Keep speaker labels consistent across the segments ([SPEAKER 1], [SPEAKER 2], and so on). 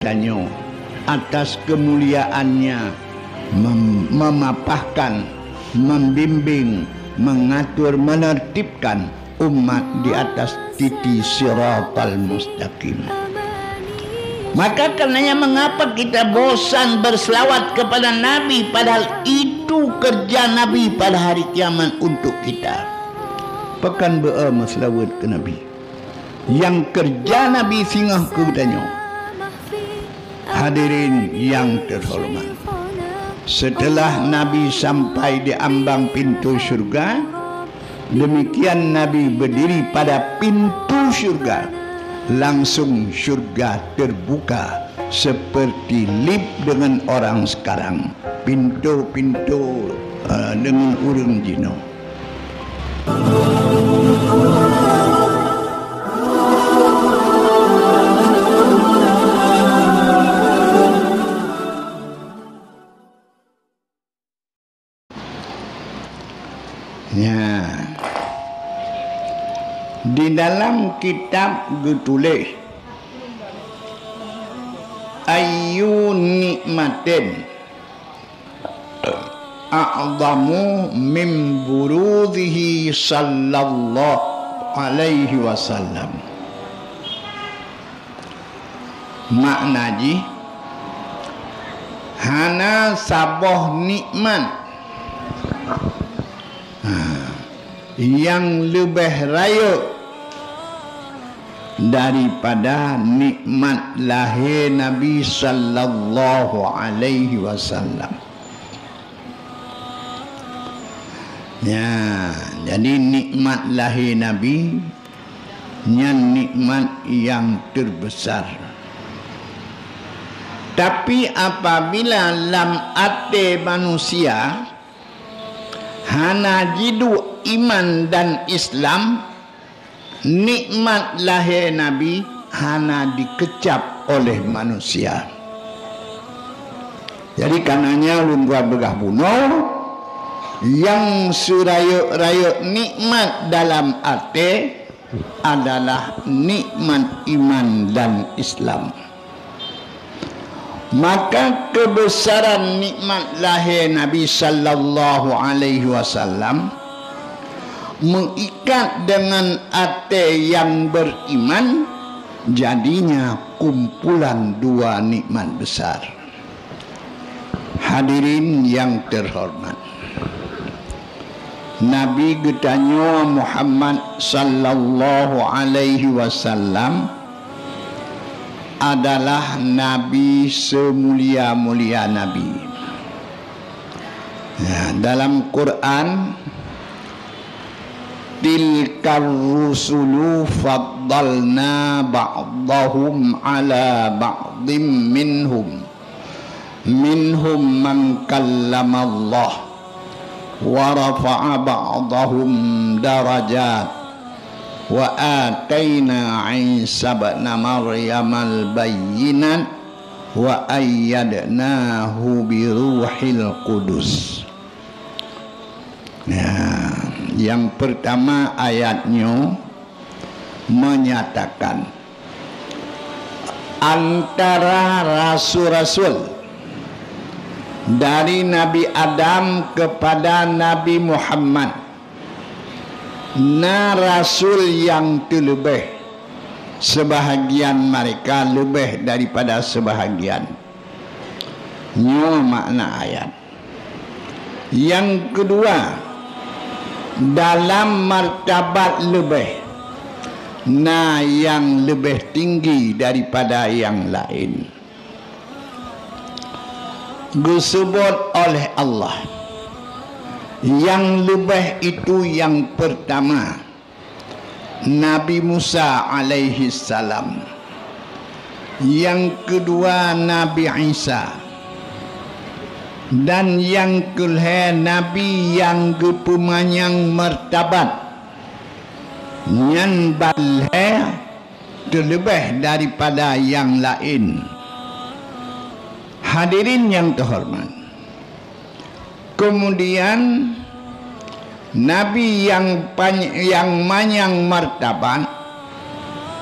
[SPEAKER 1] kepadanya atas kemuliaannya memapahkan, membimbing, mengatur, menertibkan umat di atas titi siratal mustaqim. Maka karenanya mengapa kita bosan berselawat kepada Nabi, padahal itu kerja Nabi pada hari kiamat untuk kita. Pekan be'a selawat ke Nabi. Yang kerja Nabi singgah ke tanya. Hadirin yang terhormat, setelah Nabi sampai di ambang pintu syurga, demikian Nabi berdiri pada pintu syurga, langsung syurga terbuka seperti lift dengan orang sekarang, pintu-pintu dengan urung jino. Ya. Di dalam kitab ditulis ayyu nikmatin a'zamu min buruzihi sallallahu alaihi wasallam. Maknaji hana saboh nikmat yang lebih raya daripada nikmat lahir Nabi sallallahu alaihi wasallam. Ya, jadi nikmat lahir Nabi nya nikmat yang terbesar. Tapi apabila lam ate manusia hana jidu iman dan Islam, nikmat lahir Nabi hana dikecap oleh manusia. Jadi karenanya lumrah begah bunuh yang surayuk-rayuk nikmat dalam arti adalah nikmat iman dan Islam. Maka kebesaran nikmat lahir Nabi sallallahu alaihi wasallam mengikat dengan hati yang beriman, jadinya kumpulan dua nikmat besar. Hadirin yang terhormat, Nabi getanyo Muhammad sallallahu alaihi wasallam adalah Nabi semulia-mulia Nabi. Ya, dalam Quran, tilkar rusulu faddalna ba'dahum ala ba'dim minhum man kallama Allah wa rafa'a ba'dahum darajat wa atayna Isa ibn Maryam al-bayyinat wa ayyadnahu bi ruhil qudus. Ya, yang pertama ayatnya menyatakan antara rasul-rasul dari Nabi Adam kepada Nabi Muhammad, na rasul yang terlebih, sebahagian mereka lebih daripada sebahagian. Ini makna ayat. Yang kedua, dalam martabat lebih, na yang lebih tinggi daripada yang lain, disebut oleh Allah. Yang lebih itu yang pertama Nabi Musa alaihi salam, yang kedua Nabi Isa, dan yang kelima Nabi yang kepemanyang martabat yang balhe terlebih daripada yang lain. Hadirin yang terhormat, kemudian Nabi yang manyang martabat,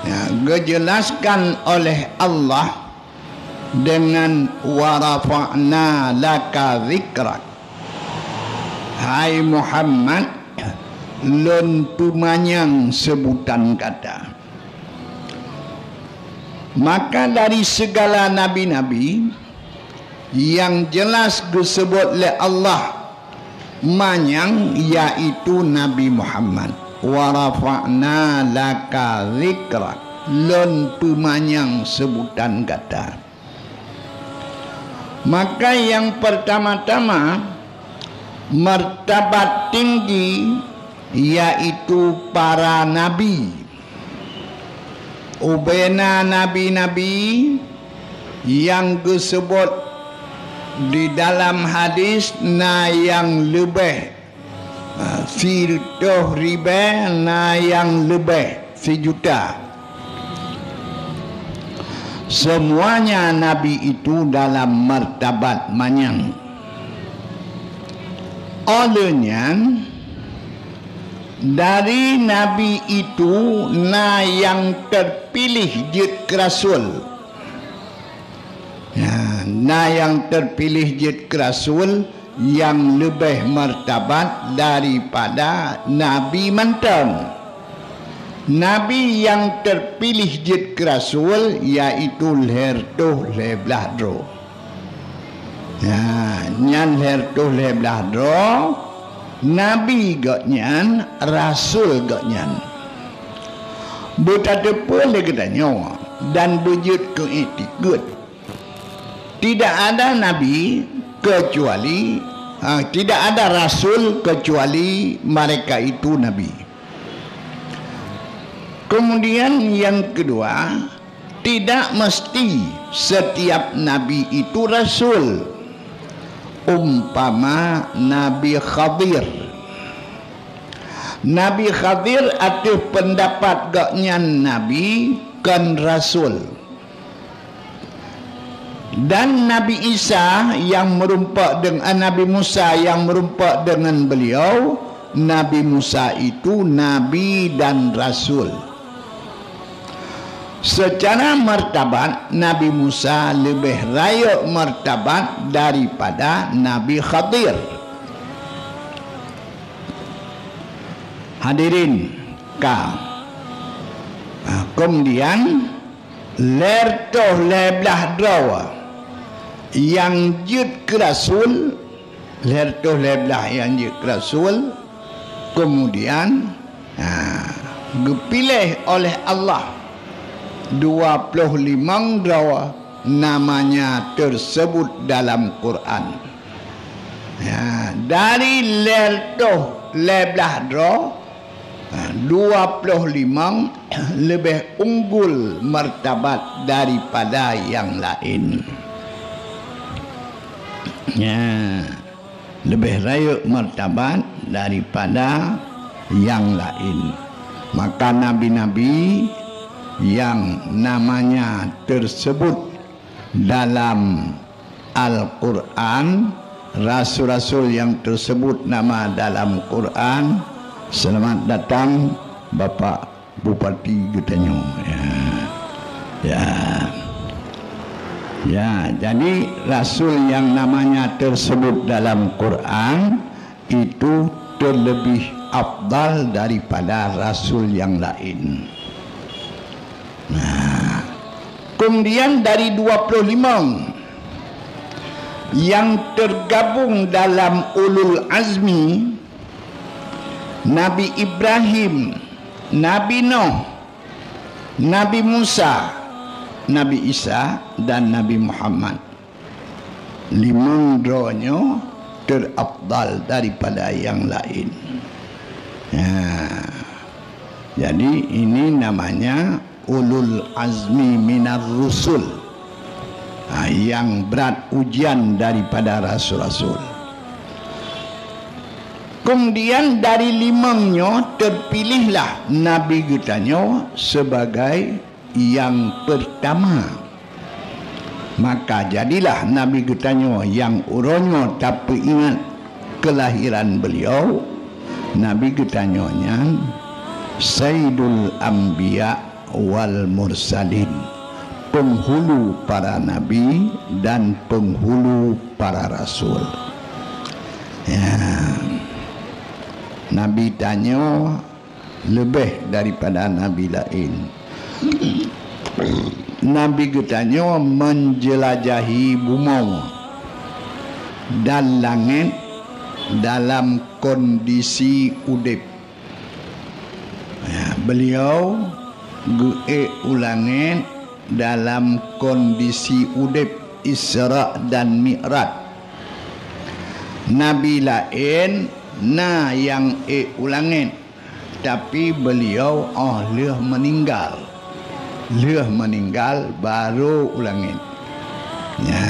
[SPEAKER 1] ya, dijelaskan oleh Allah dengan wa rafa'na laka dzikrak. Hai Muhammad, lun tumanyang sebutan kata. Maka dari segala nabi-nabi yang jelas disebut oleh Allah manyang, yaitu Nabi Muhammad. Wa rafa'na laka dzikrak, lun tumanyang sebutan kata. Maka yang pertama-tama martabat tinggi yaitu para nabi. Ubena nabi-nabi yang disebut di dalam hadis na yang lebih firtuh riba, na yang lebih sejuta. Semuanya nabi itu dalam martabat manyang. Olehnya dari nabi itu na yang terpilih jid rasul. Na yang terpilih jid rasul yang lebih martabat daripada nabi mantam. Nabi yang terpilih jid rasul yaitu lertuh leblah dro. Nyan lertuh leblah dro, nabi gak nyan, rasul gak nyan. Buta depan lagi tanya dan bujut ke etikut. Tidak ada nabi kecuali tidak ada rasul kecuali mereka itu nabi. Kemudian yang kedua, tidak mesti setiap nabi itu rasul. Umpama Nabi Khadir. Nabi Khadir ada pendapat gaknya nabi kan rasul. Dan Nabi Isa yang merumpak dengan Nabi Musa yang merumpak dengan beliau, Nabi Musa itu nabi dan rasul. Secara martabat Nabi Musa lebih raya martabat daripada Nabi Khadir. Hadirin kau. Kemudian lertoh leblah drawa yang jid ke rasul, lertoh leblah yang jid ke rasul, kemudian dipilih oleh Allah 25 drawa namanya tersebut dalam Quran. Dari lertoh leblah draw 25 lebih unggul martabat daripada yang lain. Lebih raya martabat daripada yang lain. Maka nabi-nabi yang namanya tersebut dalam Al-Quran, rasul-rasul yang tersebut nama dalam Quran, selamat datang Bapak Bupati Getanyo. Jadi rasul yang namanya tersebut dalam Quran itu terlebih afdal daripada rasul yang lain. Kemudian dari 25 yang tergabung dalam ulul azmi, Nabi Ibrahim, Nabi Nuh, Nabi Musa, Nabi Isa dan Nabi Muhammad. 5 dronyo terafdal daripada yang lain. Jadi ini namanya ulul azmi minar rusul, yang berat ujian daripada rasul-rasul. Kemudian dari 5-nya terpilihlah Nabi Getanyo sebagai yang pertama. Maka jadilah Nabi Getanyo yang uronyo tapi ingat kelahiran beliau. Nabi Getanyonya Sayyidul Anbiya wal Mursalin, penghulu para nabi dan penghulu para rasul. Ya. Nabi tanya lebih daripada nabi lain. Nabi katanya menjelajahi bumi dan langit dalam kondisi udip. Ya, beliau ulangit dalam kondisi udip Isra dan Mi'raj. Nabi lain yang ulangit, tapi beliau leh meninggal baru ulangit. Ya.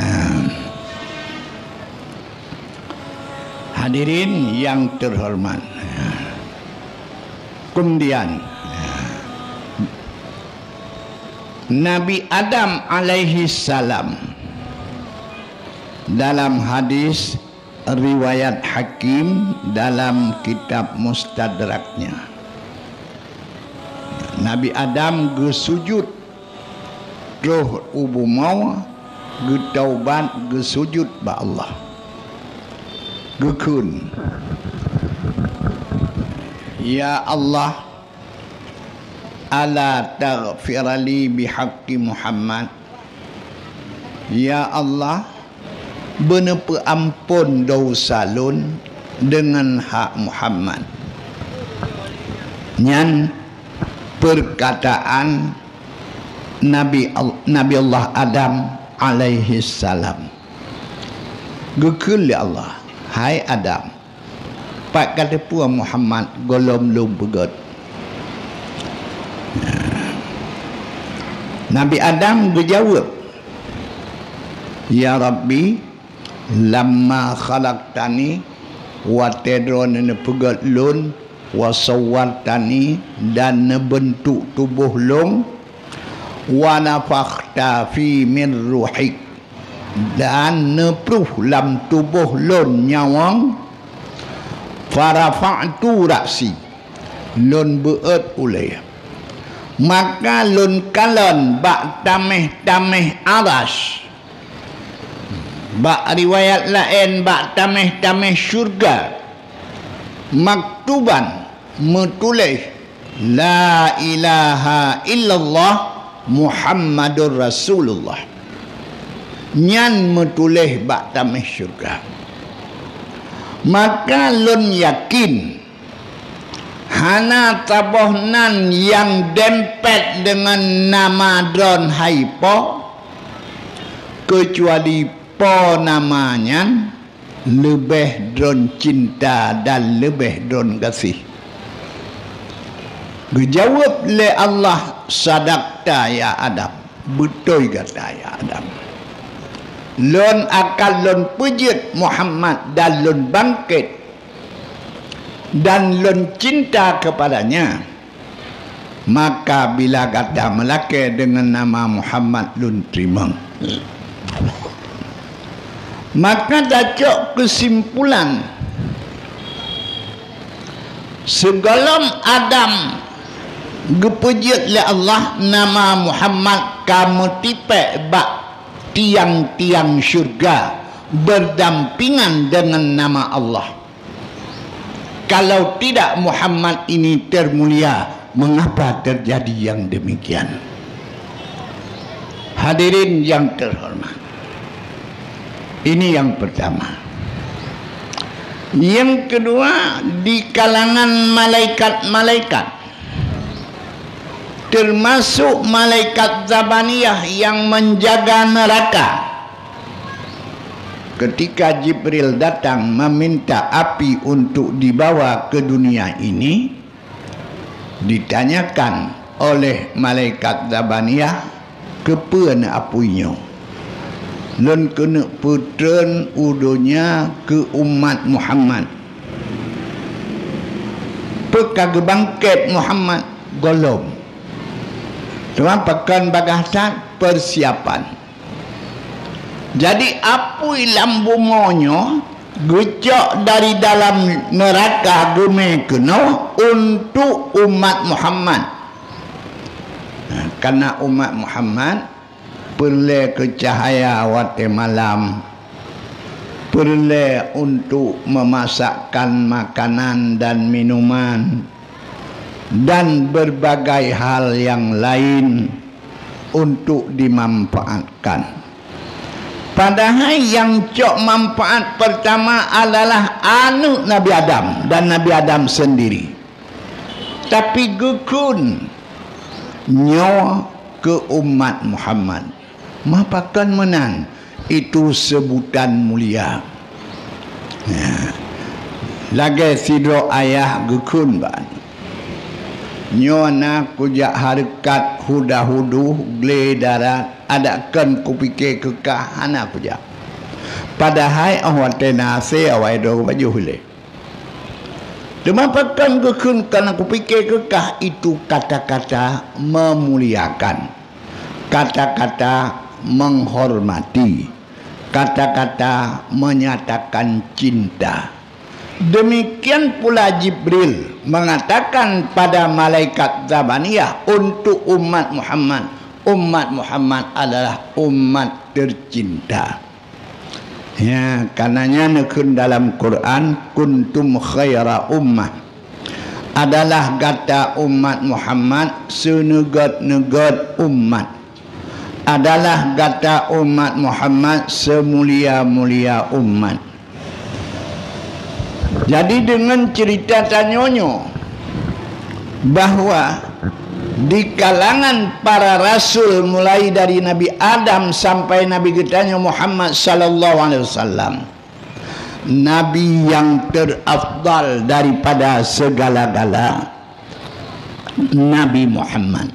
[SPEAKER 1] Hadirin yang terhormat. Kemudian Nabi Adam alaihi salam dalam hadis riwayat Hakim dalam kitab Mustadraknya, Nabi Adam gesujud roh ubu mau getaubat gesujud ba Allah gekun, ya Allah, ala taghfirali bihaqqi Muhammad. Ya Allah, bener ampun dosa lun dengan hak Muhammad. Nyan perkataan Nabi Allah Adam alaihi salam. Gekul ya Allah, hai Adam, pak kata puan Muhammad golom lum begot. Nabi Adam berjawab, ya Rabbi, lamma khalaqtani wa tadrona pegat lun wa sawwartani, dan bentuk tubuh lung, wa nafakhta fi min ruhik, dan nepruh lam tubuh lun nyawang, farafa'tu ra'si, lun beut uleh, maka lun kalon bak tameh aras, bak riwayat lain bak tameh syurga, maktuban metulis la ilaha illallah Muhammadur Rasulullah, nyan metulis bak tameh syurga. Maka lun yakin hana tabohnan yang dempet dengan nama dron haipo, kecuali po namanya lebih dron cinta dan lebih dron kasih. Dijawab le Allah, sadaqta ya Adam, betul kata ya Adam. Lun akan lun pujit Muhammad dan lun bangkit dan lun cinta kepadanya, maka bila kata melaki dengan nama Muhammad lun terima. Maka dacok kesimpulan, segalam Adam gepujit le Allah nama Muhammad, kamu tipe bak tiang-tiang syurga berdampingan dengan nama Allah. Kalau tidak Muhammad ini termulia, mengapa terjadi yang demikian? Hadirin yang terhormat, ini yang pertama. Yang kedua, di kalangan malaikat-malaikat, termasuk malaikat Zabaniyah yang menjaga neraka, ketika Jibril datang meminta api untuk dibawa ke dunia ini, ditanyakan oleh malaikat Zabaniyah kepen apunya, lun kena putren udunya ke umat Muhammad, pekag bangkit Muhammad golom. Tuan pekan bagasan persiapan. Jadi apui lambu monyo gejok dari dalam neraka gume kena untuk umat Muhammad. Karena umat Muhammad perle ke cahaya wate malam, perle untuk memasakkan makanan dan minuman dan berbagai hal yang lain untuk dimanfaatkan. Padahal yang cok manfaat pertama adalah anak Nabi Adam dan Nabi Adam sendiri. Tapi gukun nyawa ke umat Muhammad. Mapakan menang itu sebutan mulia. Lagi sidro ayah gukun ban. Nyona kujak harkat huda-hudu gle darat adakan kupikir kekah anak kujak. Padahal awate nase awai do baju hule. Demapakan gukun karena kupikir kekah itu kata-kata memuliakan, kata-kata menghormati, kata-kata menyatakan cinta. Demikian pula Jibril mengatakan pada malaikat Zabaniyah untuk umat Muhammad. Umat Muhammad adalah umat tercinta. Ya, karenanya nekun dalam Quran kuntum khaira ummah adalah kata umat Muhammad senegat-negat umat, adalah kata umat Muhammad semulia-mulia umat. Jadi dengan cerita tanyonyo bahwa di kalangan para rasul mulai dari Nabi Adam sampai Nabi kita Muhammad sallallahu alaihi wasallam, nabi yang terafdal daripada segala-gala Nabi Muhammad.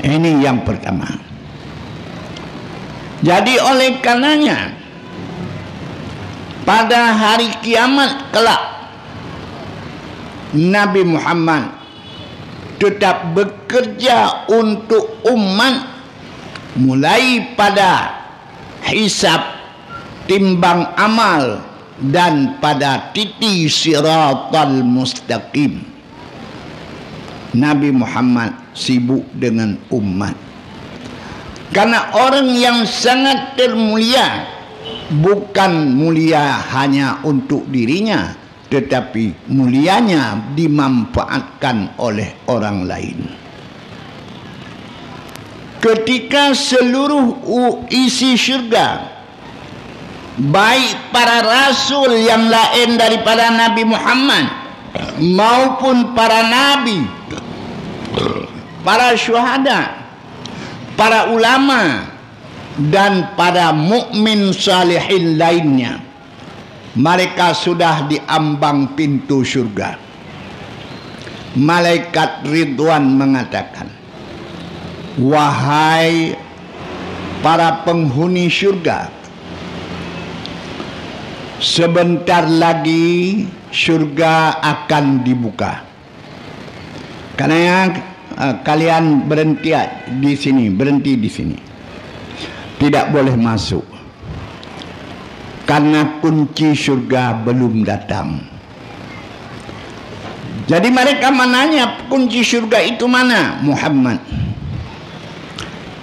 [SPEAKER 1] Ini yang pertama. Jadi oleh karenanya pada hari kiamat kelak Nabi Muhammad tetap bekerja untuk umat mulai pada hisab timbang amal dan pada titi siratal mustaqim. Nabi Muhammad sibuk dengan umat. Karena orang yang sangat termulia bukan mulia hanya untuk dirinya, tetapi mulianya dimanfaatkan oleh orang lain. Ketika seluruh isi syurga, baik para rasul yang lain daripada Nabi Muhammad maupun para nabi, para syuhada, para ulama dan para mukmin salihin lainnya, mereka sudah di ambang pintu syurga. Malaikat Ridwan mengatakan, wahai para penghuni syurga, sebentar lagi syurga akan dibuka. Karena kalian berhenti di sini, berhenti di sini, tidak boleh masuk. Karena kunci syurga belum datang. Jadi mereka menanya, kunci syurga itu mana? Muhammad.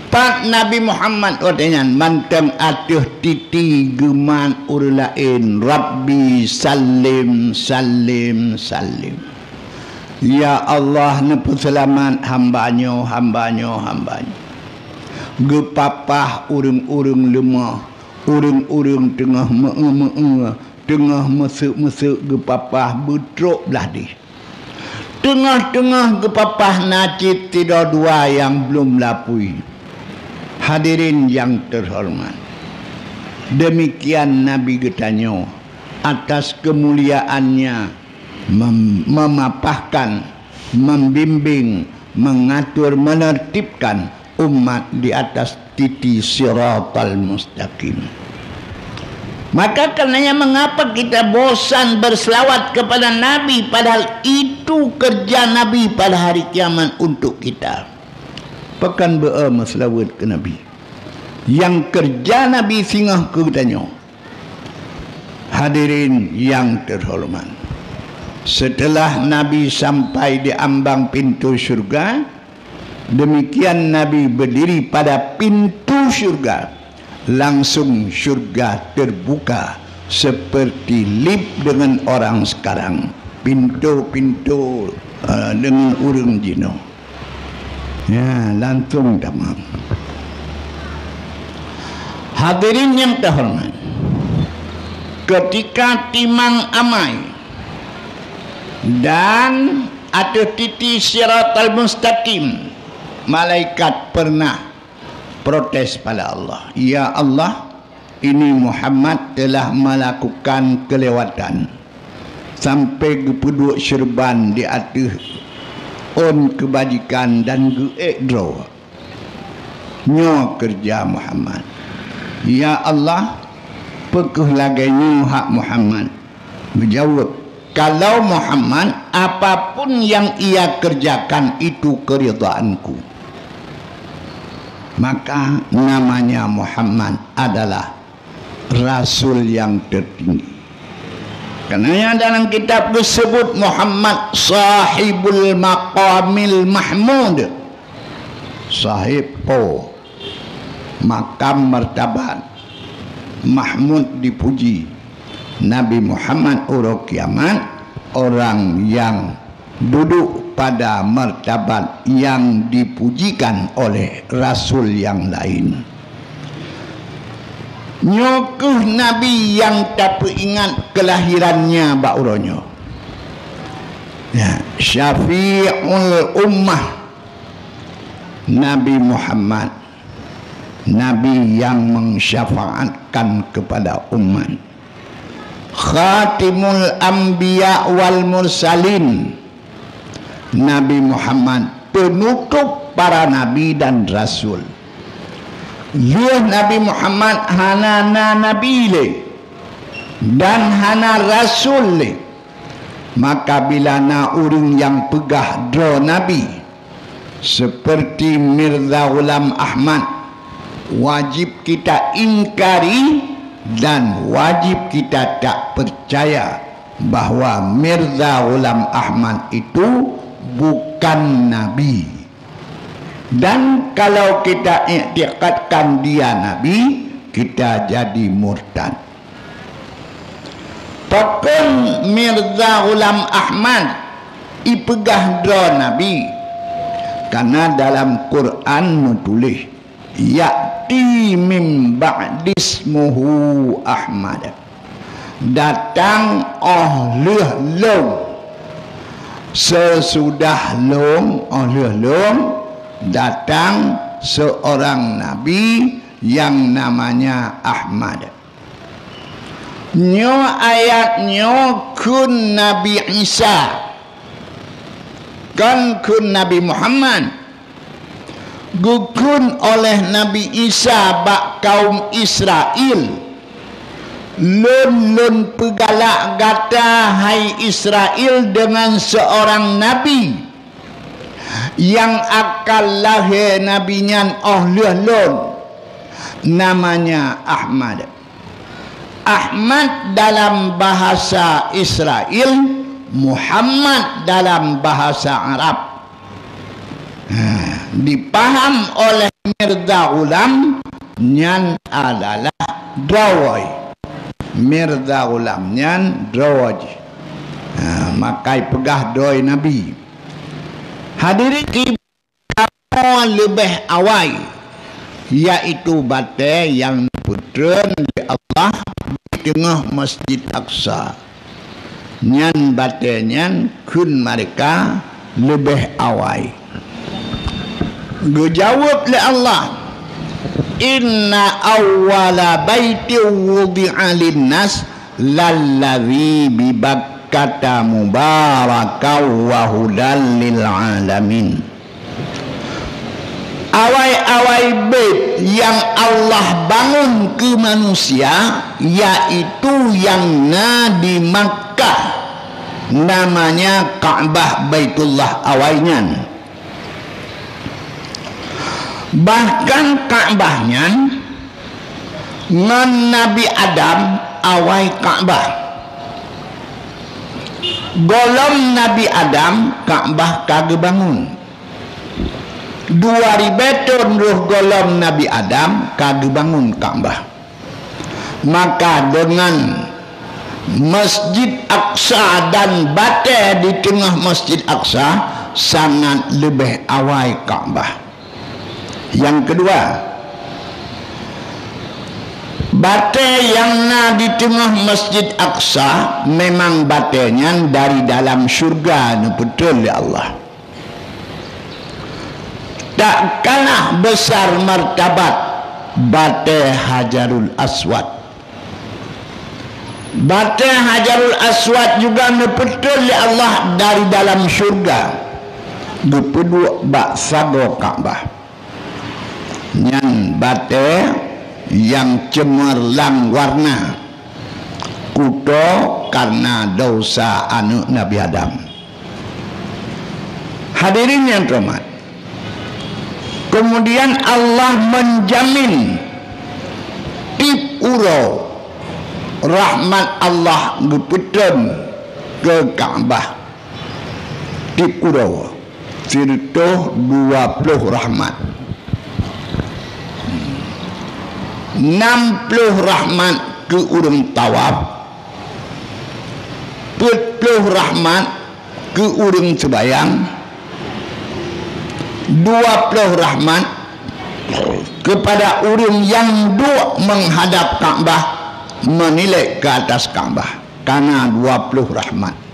[SPEAKER 1] Pak Nabi Muhammad otengan manteng atuh titi geman urlain Rabbi salim salim salim. Ya Allah nepu selamat hambanyo hambanyo hambanyo. Gepapah urung-urung lemah, urung-urung tengah me-me-me, tengah mesuk-mesuk gepapah betrok belah di. Tengah-tengah gepapah nacit tidak dua yang belum lapui. Hadirin yang terhormat, demikian Nabi getanyo atas kemuliaannya memapahkan, membimbing, mengatur, menertibkan umat di atas titi siratal mustaqim. Maka karenanya mengapa kita bosan berselawat kepada Nabi, padahal itu kerja Nabi pada hari kiamat untuk kita. Pekan berselawat ke Nabi. Yang kerja Nabi singgah ke tanyo. Hadirin yang terhormat, setelah Nabi sampai di ambang pintu syurga, Demikian Nabi berdiri pada pintu syurga. Langsung syurga terbuka seperti lift dengan orang sekarang. Pintu-pintu dengan urang jino. Ya, langsung tamam. Hadirin yang terhormat, ketika timang amai dan atau titi siratal mustaqim, malaikat pernah protes pada Allah. Ya Allah, ini Muhammad telah melakukan kelewatan sampai gepuduk serban di atas on kebajikan dan geekdro nyo kerja Muhammad. Ya Allah, pekuh laganya hak Muhammad. Menjawab, kalau Muhammad, apapun yang ia kerjakan itu keridhaanku. Maka namanya Muhammad adalah Rasul yang tertinggi. Karena dalam kitab disebut Muhammad sahibul maqamil mahmud. Sahib makam martabat mahmud dipuji. Nabi Muhammad urut kiamat orang yang duduk pada martabat yang dipujikan oleh Rasul yang lain. Nyokuh Nabi yang tak ingat kelahirannya bauronyo. Ya, Syafi'ul Ummah Nabi Muhammad, Nabi yang mensyafaatkan kepada umat. Khatimul Anbiya wal Mursalin, Nabi Muhammad penutup para nabi dan rasul. Ya, Nabi Muhammad hana nabi le dan hana rasul le. Maka bila na urung yang pegah dro nabi seperti Mirza Ghulam Ahmad, wajib kita ingkari dan wajib kita tak percaya bahwa Mirza Ghulam Ahmad itu bukan nabi. Dan kalau kita iktikadkan dia nabi, kita jadi murtad. Pokon Mirza Ghulam Ahmad ipegah dro nabi, karena dalam Quran menulis ya'ti min ba'dismuhu Ahmad, datang oleh long sesudah long oleh long datang seorang nabi yang namanya Ahmad. Nyo ayatnya kun Nabi Isa, kan kun Nabi Muhammad, gukun oleh Nabi Isa bak kaum Israel. Lun pegalak gata hai Israel dengan seorang nabi yang akan lahir nabinya lun, namanya Ahmad. Ahmad dalam bahasa Israel, Muhammad dalam bahasa Arab. Dipaham oleh Mirza Ghulam nyan adalah drawai. Mirza Ghulam nyan drawaj. Makai pegah doi nabi. Hadirin kita lebih awal, yaitu batai yang putra di Allah di tengah Masjid Aqsa. Nyan batai nyan kun mereka lebih awal. Dijawab oleh Allah, inna awwala baiti wudi'a linnas lalladzi bi Bakkata mubarakaw wa hudan lil alamin. Awai-awai bait yang Allah bangun ke manusia, yaitu yang di Makkah, namanya Ka'bah Baitullah awainya. Bahkan Ka'bahnya ngan Nabi Adam awai Ka'bah. Golom Nabi Adam Ka'bah kage bangun. 2000 tahun ruh golong Nabi Adam kagak bangun Ka'bah. Maka dengan Masjid Aqsa dan batu di tengah Masjid Aqsa sangat lebih awal Ka'bah. Yang kedua, batu yang di tengah Masjid Aqsa memang batunya dari dalam syurga, betul ya Allah. Tak kalah besar martabat batu Hajarul Aswad. Batu Hajarul Aswad juga betul ya Allah dari dalam syurga. Gepeduk bak sago Ka'bah. Yang batu yang cemerlang warna kuto karena dosa anak Nabi Adam. Hadirin yang terhormat, kemudian Allah menjamin tip uro rahmat Allah gepeten ke Ka'bah. Tip uro sirtuh 20 rahmat, 60 rahmat ke urang tawaf, 40 rahmat ke urang sembayang, 20 rahmat kepada urang yang duk menghadap Ka'bah, menilai ke atas Ka'bah, karena 20 rahmat.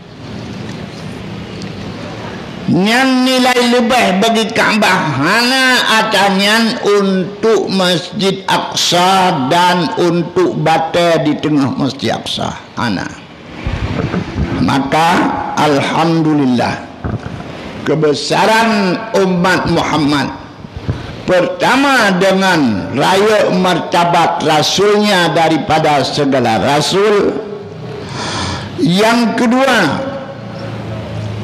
[SPEAKER 1] Yang nilai lebih bagi Ka'bah hanya adanya untuk Masjid Aqsa dan untuk batu di tengah Masjid Aqsa. Maka alhamdulillah kebesaran umat Muhammad, pertama dengan raya martabat rasulnya daripada segala rasul, yang kedua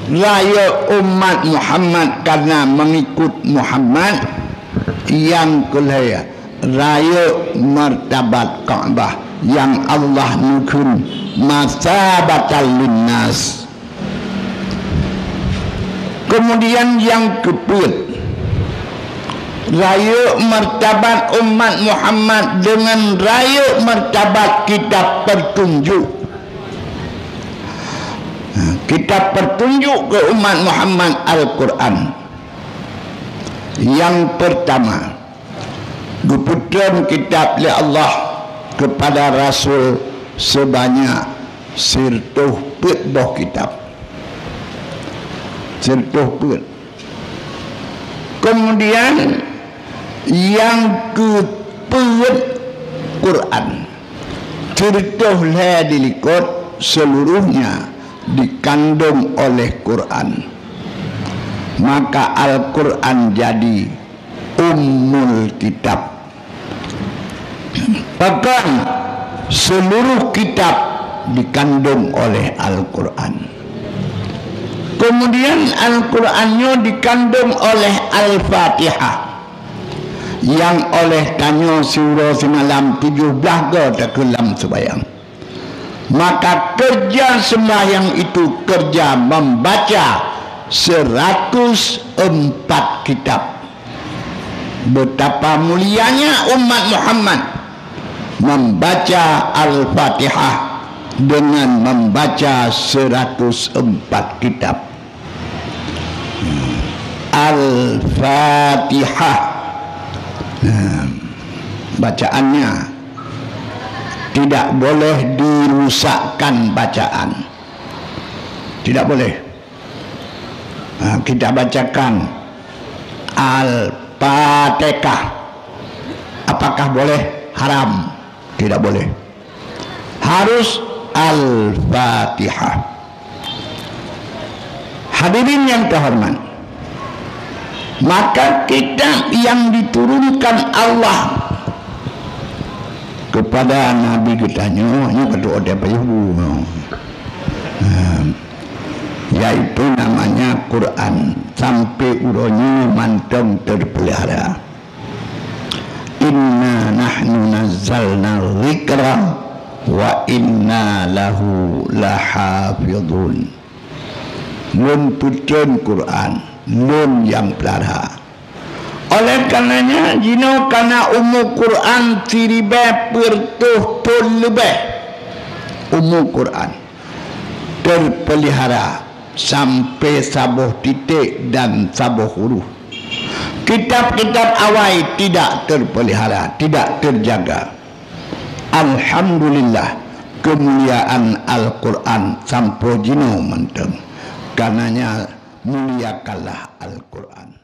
[SPEAKER 1] raya umat Muhammad karena mengikut Muhammad, yang kelaya raya martabat Ka'bah yang Allah nukun masabatal linnas. Kemudian yang kedua, raya martabat umat Muhammad dengan raya martabat kitab petunjuk. Kitab petunjuk ke umat Muhammad Al-Quran. Yang pertama, diputarkan kitab oleh Allah kepada Rasul sebanyak 100 buah kitab. 100. Kemudian yang ke-4 Quran. Cerita dilikut seluruhnya dikandung oleh Quran. Maka Al-Quran jadi ummul kitab. Bahkan seluruh kitab dikandung oleh Al-Quran. Kemudian Al-Qurannya dikandung oleh Al-Fatihah, yang oleh tanya surah semalam 17 ke dalam sembahyang. Maka kerja sembahyang itu kerja membaca 104 kitab. Betapa mulianya umat Muhammad membaca Al-Fatihah dengan membaca 104 kitab. Al-Fatihah, bacaannya tidak boleh dirusakkan bacaan, tidak boleh. Kita bacakan Al-Fatihah, apakah boleh? Haram, tidak boleh. Harus Al-Fatihah. Hadirin yang terhormat, maka kitab yang diturunkan Allah kepada Nabi kitanya, ini kedua dia yaitu namanya Quran, sampai uronya mantong terpelihara. Inna nahnu nazzalna dzikra wa inna lahu lahafidhun. Nun putrun Quran, nun yang pelihara. Oleh karenanya jino kana Quran tiribe pertuh pun lebih Quran terpelihara sampai sabuh titik dan sabuh huruf. Kitab-kitab awal tidak terpelihara, tidak terjaga. Alhamdulillah kemuliaan Al-Quran sampai jino menteng. Karenanya muliakanlah Al-Quran.